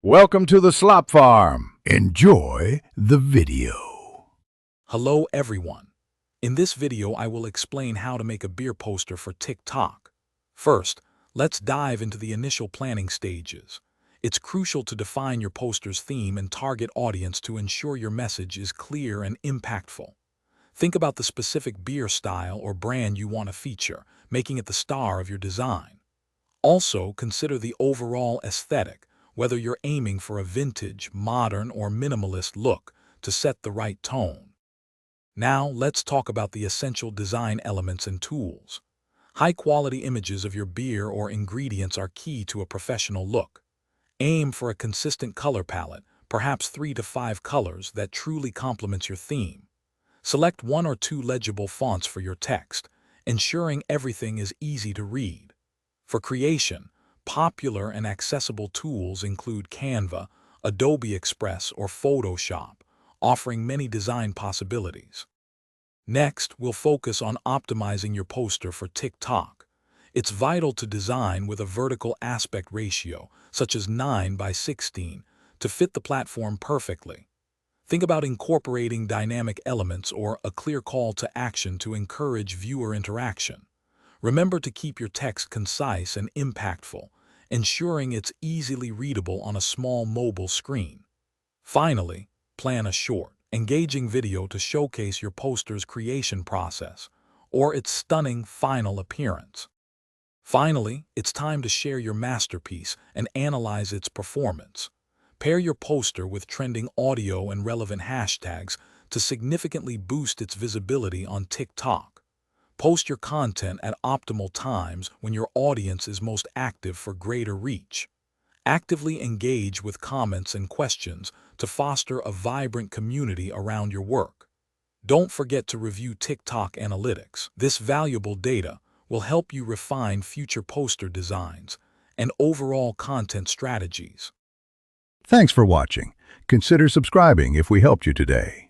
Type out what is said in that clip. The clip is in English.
Welcome to the Slop Farm. Enjoy the video. Hello everyone. In this video I will explain how to make a beer poster for TikTok. First, let's dive into the initial planning stages. It's crucial to define your poster's theme and target audience to ensure your message is clear and impactful. Think about the specific beer style or brand you want to feature, making it the star of your design. Also, consider the overall aesthetic, whether you're aiming for a vintage, modern, or minimalist look to set the right tone. Now, let's talk about the essential design elements and tools. High-quality images of your beer or ingredients are key to a professional look. Aim for a consistent color palette, perhaps 3 to 5 colors that truly complements your theme. Select 1 or 2 legible fonts for your text, ensuring everything is easy to read. For creation, popular and accessible tools include Canva, Adobe Express, or Photoshop, offering many design possibilities. Next, we'll focus on optimizing your poster for TikTok. It's vital to design with a vertical aspect ratio, such as 9:16, to fit the platform perfectly. Think about incorporating dynamic elements or a clear call to action to encourage viewer interaction. Remember to keep your text concise and impactful, ensuring it's easily readable on a small mobile screen. Finally, plan a short, engaging video to showcase your poster's creation process or its stunning final appearance. Finally, it's time to share your masterpiece and analyze its performance. Pair your poster with trending audio and relevant hashtags to significantly boost its visibility on TikTok. Post your content at optimal times when your audience is most active for greater reach. Actively engage with comments and questions to foster a vibrant community around your work. Don't forget to review TikTok analytics. This valuable data will help you refine future poster designs and overall content strategies. Thanks for watching. Consider subscribing if we helped you today.